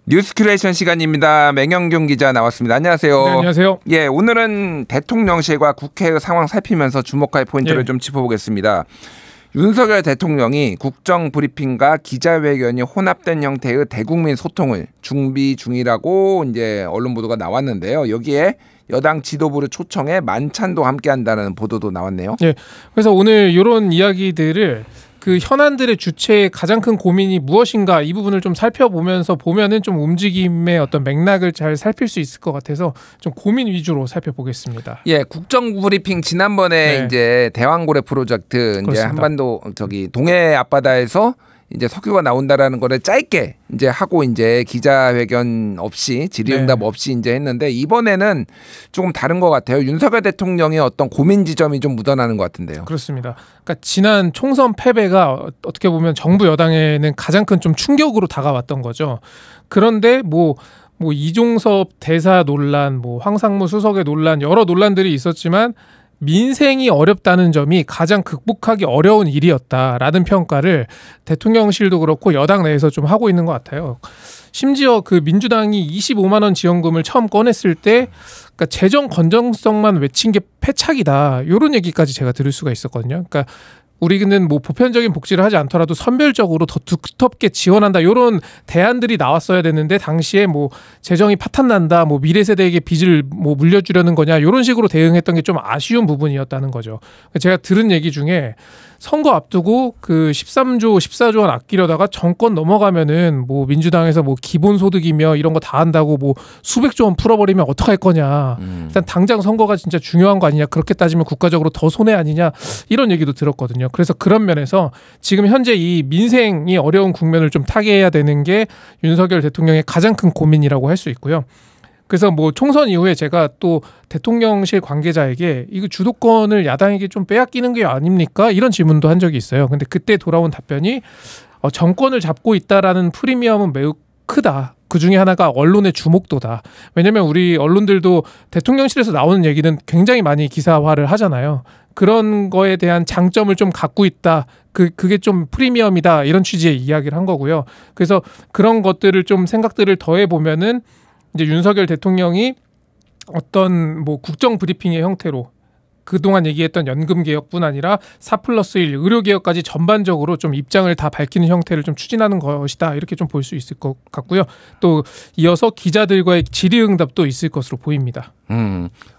뉴스큐레이션 시간입니다. 맹영균 기자 나왔습니다. 안녕하세요. 네, 안녕하세요. 예, 오늘은 대통령실과 국회의 상황 살피면서 주목할 포인트를 좀 짚어보겠습니다. 윤석열 대통령이 국정브리핑과 기자회견이 혼합된 형태의 대국민 소통을 준비 중이라고 이제 언론 보도가 나왔는데요. 여기에 여당 지도부를 초청해 만찬도 함께한다는 보도도 나왔네요. 예, 그래서 오늘 이런 이야기들을 그 현안들의 주체의 가장 큰 고민이 무엇인가 이 부분을 좀 살펴보면서 보면은 좀 움직임의 어떤 맥락을 잘 살필 수 있을 것 같아서 좀 고민 위주로 살펴보겠습니다. 예, 국정브리핑 지난번에 이제 대왕고래 프로젝트 그렇습니다. 이제 한반도 동해 앞바다에서 이제 석유가 나온다라는 거를 짧게 이제 하고 이제 기자회견 없이 질의응답 없이 이제 했는데 이번에는 조금 다른 것 같아요. 윤석열 대통령의 어떤 고민 지점이 좀 묻어나는 것 같은데요. 그렇습니다. 그러니까 지난 총선 패배가 어떻게 보면 정부 여당에는 가장 큰 좀 충격으로 다가왔던 거죠. 그런데 뭐 이종섭 대사 논란, 뭐 황상무 수석의 논란 여러 논란들이 있었지만 민생이 어렵다는 점이 가장 극복하기 어려운 일이었다라는 평가를 대통령실도 그렇고 여당 내에서 좀 하고 있는 것 같아요. 심지어 그 민주당이 25만 원 지원금을 처음 꺼냈을 때 그러니까 재정 건전성만 외친 게 패착이다. 이런 얘기까지 제가 들을 수가 있었거든요. 그러니까 우리는 뭐 보편적인 복지를 하지 않더라도 선별적으로 더 두텁게 지원한다 이런 대안들이 나왔어야 됐는데 당시에 뭐 재정이 파탄난다 뭐 미래 세대에게 빚을 뭐 물려주려는 거냐 이런 식으로 대응했던 게 좀 아쉬운 부분이었다는 거죠. 제가 들은 얘기 중에 선거 앞두고 그 13조 14조 원 아끼려다가 정권 넘어가면은 뭐 민주당에서 뭐 기본소득이며 이런 거 다 한다고 뭐 수백조 원 풀어버리면 어떡할 거냐. 일단 당장 선거가 진짜 중요한 거 아니냐. 그렇게 따지면 국가적으로 더 손해 아니냐. 이런 얘기도 들었거든요. 그래서 그런 면에서 지금 현재 이 민생이 어려운 국면을 좀 타개해야 되는 게 윤석열 대통령의 가장 큰 고민이라고 할 수 있고요. 그래서 뭐 총선 이후에 제가 또 대통령실 관계자에게 이거 주도권을 야당에게 좀 빼앗기는 게 아닙니까? 이런 질문도 한 적이 있어요. 근데 그때 돌아온 답변이 정권을 잡고 있다라는 프리미엄은 매우 크다. 그 중에 하나가 언론의 주목도다. 왜냐하면 우리 언론들도 대통령실에서 나오는 얘기는 굉장히 많이 기사화를 하잖아요. 그런 거에 대한 장점을 좀 갖고 있다. 그게 좀 프리미엄이다. 이런 취지의 이야기를 한 거고요. 그래서 그런 것들을 좀 생각들을 더해 보면은 이제 윤석열 대통령이 어떤 뭐 국정 브리핑의 형태로 그동안 얘기했던 연금 개혁뿐 아니라 4+1 의료 개혁까지 전반적으로 좀 입장을 다 밝히는 형태를 좀 추진하는 것이다. 이렇게 좀 볼 수 있을 것 같고요. 또 이어서 기자들과의 질의응답도 있을 것으로 보입니다.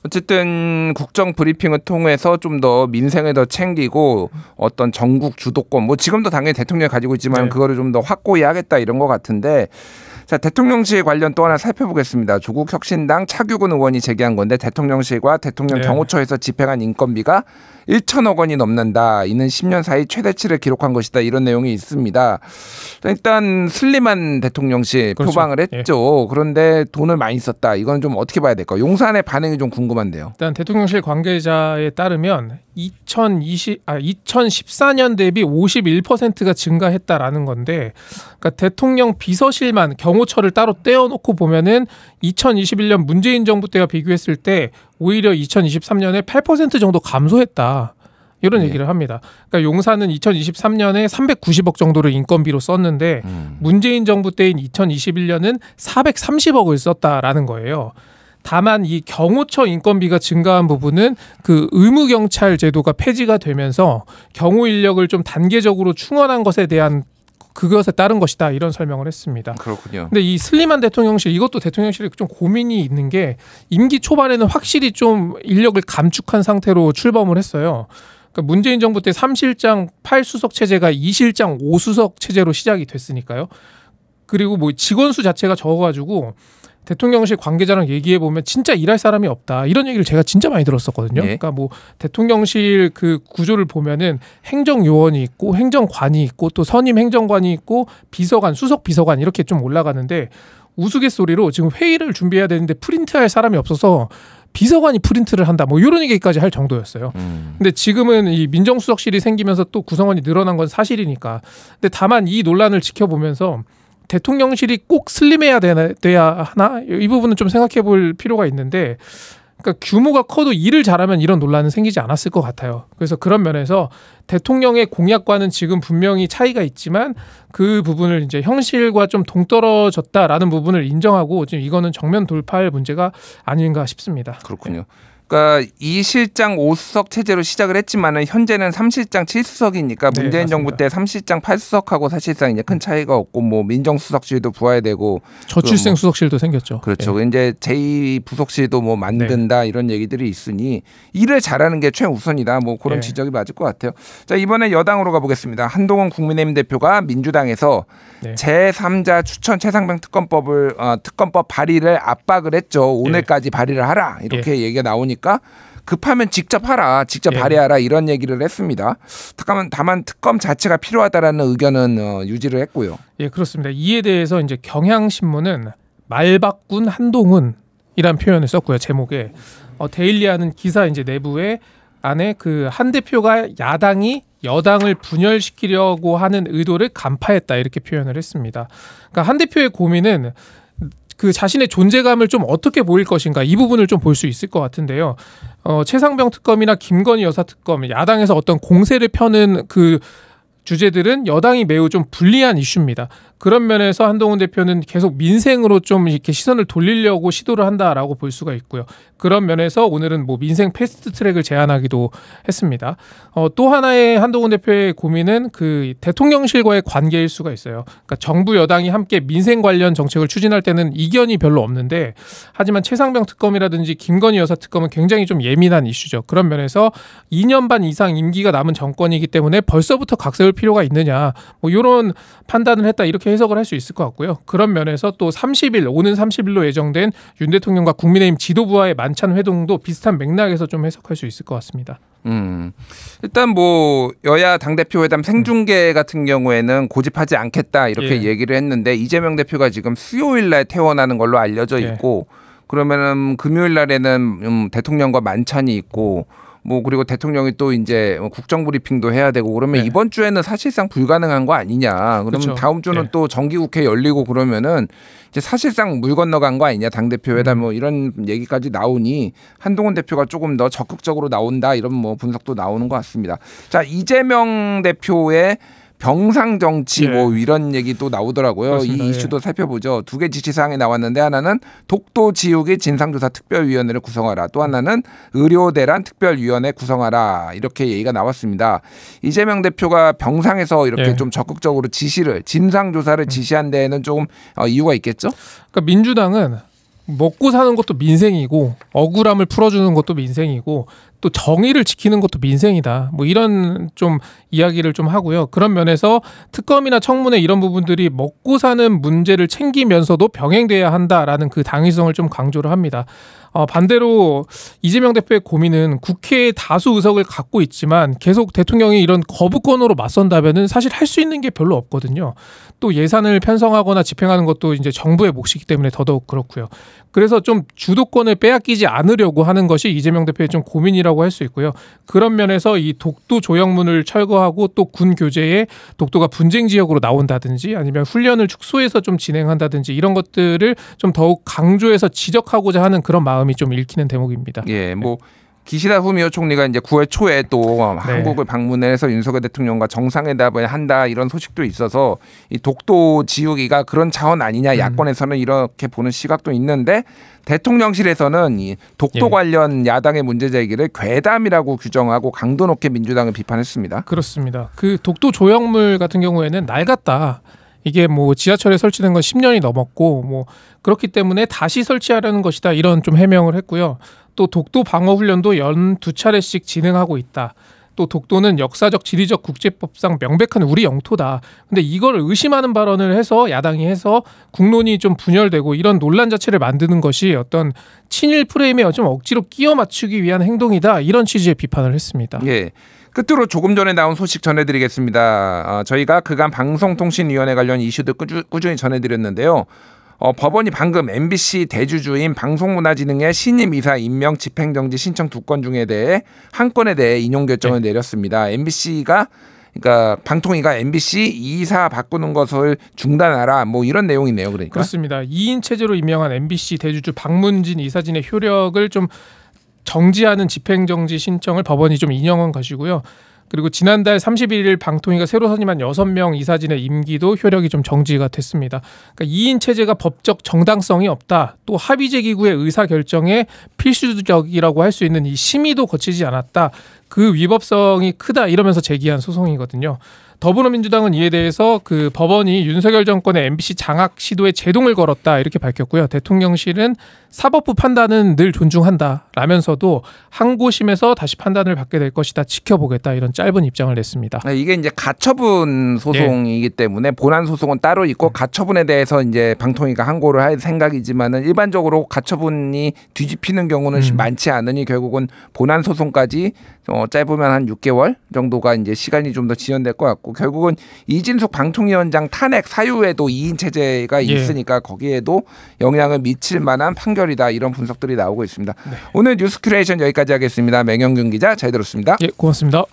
어쨌든 국정 브리핑을 통해서 좀 더 민생을 더 챙기고 어떤 전국 주도권 뭐 지금도 당연히 대통령이 가지고 있지만 그거를 좀 더 확고히 하겠다 이런 것 같은데 자, 대통령실 관련 또 하나 살펴보겠습니다. 조국 혁신당 차규근 의원이 제기한 건데 대통령실과 대통령 경호처에서 집행한 인건비가 1천억 원이 넘는다. 이는 10년 사이 최대치를 기록한 것이다. 이런 내용이 있습니다. 일단 슬림한 대통령실 표방을 했죠. 그런데 돈을 많이 썼다. 이건 좀 어떻게 봐야 될까요? 용산의 반응이 좀 궁금한데요. 일단 대통령실 관계자에 따르면 2014년 대비 51%가 증가했다라는 건데 그러니까 대통령 비서실만 경호처를 따로 떼어놓고 보면은 2021년 문재인 정부 때와 비교했을 때 오히려 2023년에 8% 정도 감소했다. 이런 얘기를 합니다. 그러니까 용산은 2023년에 390억 정도를 인건비로 썼는데 문재인 정부 때인 2021년은 430억을 썼다라는 거예요. 다만 이 경호처 인건비가 증가한 부분은 그 의무경찰 제도가 폐지가 되면서 경호 인력을 좀 단계적으로 충원한 것에 대한 그것에 따른 것이다 이런 설명을 했습니다. 그렇군요. 근데 이 슬림한 대통령실 이것도 대통령실에 좀 고민이 있는 게 임기 초반에는 확실히 좀 인력을 감축한 상태로 출범을 했어요. 그러니까 문재인 정부 때 3실장 8수석 체제가 2실장 5수석 체제로 시작이 됐으니까요. 그리고 뭐 직원 수 자체가 적어가지고 대통령실 관계자랑 얘기해 보면 진짜 일할 사람이 없다 이런 얘기를 제가 진짜 많이 들었었거든요. 그러니까 뭐 대통령실 그 구조를 보면은 행정요원이 있고 행정관이 있고 또 선임 행정관이 있고 비서관, 수석 비서관 이렇게 좀 올라가는데 우스갯소리로 지금 회의를 준비해야 되는데 프린트할 사람이 없어서 비서관이 프린트를 한다 뭐 이런 얘기까지 할 정도였어야 근데 지금은 이 민정수석실이 생기면서 또 구성원이 늘어난 건 사실이니까. 근데 다만 이 논란을 지켜보면서 대통령실이 꼭 슬림해야 돼야 하나? 이 부분은 좀 생각해 볼 필요가 있는데 그러니까 규모가 커도 일을 잘하면 이런 논란은 생기지 않았을 것 같아요. 그래서 그런 면에서 대통령의 공약과는 지금 분명히 차이가 있지만 그 부분을 이제 현실과 좀 동떨어졌다라는 부분을 인정하고 지금 이거는 정면 돌파할 문제가 아닌가 싶습니다. 그렇군요. 그러니까 2실장 5수석 체제로 시작을 했지만은 현재는 3실장 7수석이니까 네, 문재인 맞습니다. 정부 때 3실장 8수석하고 사실상 이제 큰 차이가 없고 뭐 민정수석실도 부활되고 저출생 수석실도 생겼죠. 그렇죠. 이제 제2부속실도 뭐 만든다 이런 얘기들이 있으니 일을 잘하는 게 최우선이다. 뭐 그런 지적이 맞을 것 같아요. 자, 이번에 여당으로 가보겠습니다. 한동훈 국민의힘 대표가 민주당에서 제3자 추천 최상병 특검법 발의를 압박을 했죠. 오늘까지 발의를 하라 이렇게 얘기가 나오니까 급하면 직접 하라, 직접 발의하라 이런 얘기를 했습니다. 다만 특검 자체가 필요하다라는 의견은 유지를 했고요. 예, 그렇습니다. 이에 대해서 이제 경향신문은 말바꾼 한동훈이란 표현을 썼고요. 제목에 데일리하는 기사 이제 내부에 안에 그 한 대표가 야당이 여당을 분열시키려고 하는 의도를 간파했다 이렇게 표현을 했습니다. 그러니까 한 대표의 고민은 그 자신의 존재감을 좀 어떻게 보일 것인가 이 부분을 좀 볼 수 있을 것 같은데요. 최상병 특검이나 김건희 여사 특검, 야당에서 어떤 공세를 펴는 그 주제들은 여당이 매우 좀 불리한 이슈입니다. 그런 면에서 한동훈 대표는 계속 민생으로 좀 이렇게 시선을 돌리려고 시도를 한다라고 볼 수가 있고요. 그런 면에서 오늘은 뭐 민생 패스트 트랙을 제안하기도 했습니다. 또 하나의 한동훈 대표의 고민은 그 대통령실과의 관계일 수가 있어요. 그러니까 정부 여당이 함께 민생 관련 정책을 추진할 때는 이견이 별로 없는데 하지만 최상병 특검이라든지 김건희 여사 특검은 굉장히 좀 예민한 이슈죠. 그런 면에서 2년 반 이상 임기가 남은 정권이기 때문에 벌써부터 각세울 필요가 있느냐 뭐 이런 판단을 했다 이렇게 해석을 할 수 있을 것 같고요. 그런 면에서 또 오는 30일로 예정된 윤 대통령과 국민의힘 지도부와의 만찬 회동도 비슷한 맥락에서 좀 해석할 수 있을 것 같습니다. 일단 뭐 여야 당대표 회담 생중계 같은 경우에는 고집하지 않겠다 이렇게 얘기를 했는데 이재명 대표가 지금 수요일 날 퇴원하는 걸로 알려져 있고 그러면은 금요일 날에는 대통령과 만찬이 있고 뭐 그리고 대통령이 또 이제 국정 브리핑도 해야 되고 그러면 이번 주에는 사실상 불가능한 거 아니냐. 그러면 그렇죠. 다음 주는 또 정기국회 열리고 그러면은 이제 사실상 물 건너간 거 아니냐. 당대표 회담 뭐 이런 얘기까지 나오니 한동훈 대표가 조금 더 적극적으로 나온다 이런 뭐 분석도 나오는 것 같습니다. 자, 이재명 대표의 병상 정치 뭐 이런 얘기 또 나오더라고요. 그렇습니다. 이 이슈도 살펴보죠. 두 개 지시사항이 나왔는데 하나는 독도 지우기 진상조사 특별위원회를 구성하라. 또 하나는 의료대란 특별위원회 구성하라. 이렇게 얘기가 나왔습니다. 이재명 대표가 병상에서 이렇게 좀 적극적으로 진상조사를 지시한 데에는 조금 이유가 있겠죠? 그러니까 민주당은 먹고 사는 것도 민생이고 억울함을 풀어주는 것도 민생이고 또 정의를 지키는 것도 민생이다. 뭐 이런 좀 이야기를 좀 하고요. 그런 면에서 특검이나 청문회 이런 부분들이 먹고 사는 문제를 챙기면서도 병행돼야 한다라는 그 당위성을 좀 강조를 합니다. 반대로 이재명 대표의 고민은 국회의 다수 의석을 갖고 있지만 계속 대통령이 이런 거부권으로 맞선다면은 사실 할 수 있는 게 별로 없거든요. 또 예산을 편성하거나 집행하는 것도 이제 정부의 몫이기 때문에 더더욱 그렇고요. 그래서 좀 주도권을 빼앗기지 않으려고 하는 것이 이재명 대표의 좀 고민이라고 할 수 있고요. 그런 면에서 이 독도 조형문을 철거하고 또 군 교재에 독도가 분쟁 지역으로 나온다든지 아니면 훈련을 축소해서 좀 진행한다든지 이런 것들을 좀 더욱 강조해서 지적하고자 하는 그런 마음이 좀 읽히는 대목입니다. 예, 뭐 기시다 후미오 총리가 이제 9월 초에 또 한국을 방문해서 윤석열 대통령과 정상회담을 한다 이런 소식도 있어서 이 독도 지우기가 그런 차원 아니냐 야권에서는 이렇게 보는 시각도 있는데 대통령실에서는 이 독도 관련 야당의 문제 제기를 괴담이라고 규정하고 강도 높게 민주당을 비판했습니다. 그렇습니다. 그 독도 조형물 같은 경우에는 낡았다. 이게 뭐 지하철에 설치된 건 10년이 넘었고 뭐 그렇기 때문에 다시 설치하려는 것이다. 이런 좀 해명을 했고요. 또 독도 방어 훈련도 연 2차례씩 진행하고 있다. 또 독도는 역사적, 지리적, 국제법상 명백한 우리 영토다. 근데 이걸 의심하는 발언을 해서 야당이 해서 국론이 좀 분열되고 이런 논란 자체를 만드는 것이 어떤 친일 프레임에 좀 억지로 끼워 맞추기 위한 행동이다. 이런 취지의 비판을 했습니다. 예. 끝으로 조금 전에 나온 소식 전해드리겠습니다. 저희가 그간 방송통신위원회 관련 이슈도 꾸준히 전해드렸는데요. 법원이 방금 MBC 대주주인 방송문화진흥의 신임 이사 임명 집행정지 신청 2건 중에 대해 한 건에 대해 인용 결정을 내렸습니다. MBC가 그러니까 방통위가 MBC 이사 바꾸는 것을 중단하라 뭐 이런 내용이네요. 그러니까 그렇습니다. 2인 체제로 임명한 MBC 대주주 박문진 이사진의 효력을 좀 정지하는 집행정지 신청을 법원이 좀 인용한 것이고요. 그리고 지난달 31일 방통위가 새로 선임한 6명 이사진의 임기도 효력이 좀 정지가 됐습니다. 그러니까 2인 체제가 법적 정당성이 없다. 또 합의제 기구의 의사결정에 필수적이라고 할 수 있는 이 심의도 거치지 않았다. 그 위법성이 크다 이러면서 제기한 소송이거든요. 더불어민주당은 이에 대해서 그 법원이 윤석열 정권의 MBC 장악 시도에 제동을 걸었다 이렇게 밝혔고요. 대통령실은 사법부 판단은 늘 존중한다라면서도 항고심에서 다시 판단을 받게 될 것이다 지켜보겠다 이런 짧은 입장을 냈습니다. 이게 이제 가처분 소송이기 때문에 본안 소송은 따로 있고 가처분에 대해서 이제 방통위가 항고를 할 생각이지만은 일반적으로 가처분이 뒤집히는 경우는 많지 않으니 결국은 본안 소송까지 짧으면 한 6개월 정도가 이제 시간이 좀 더 지연될 것 같고 결국은 이진숙 방통위원장 탄핵 사유에도 2인 체제가 있으니까 거기에도 영향을 미칠 만한 판결이다 이런 분석들이 나오고 있습니다. 오늘 뉴스 큐레이션 여기까지 하겠습니다. 맹영균 기자 잘 들었습니다. 고맙습니다.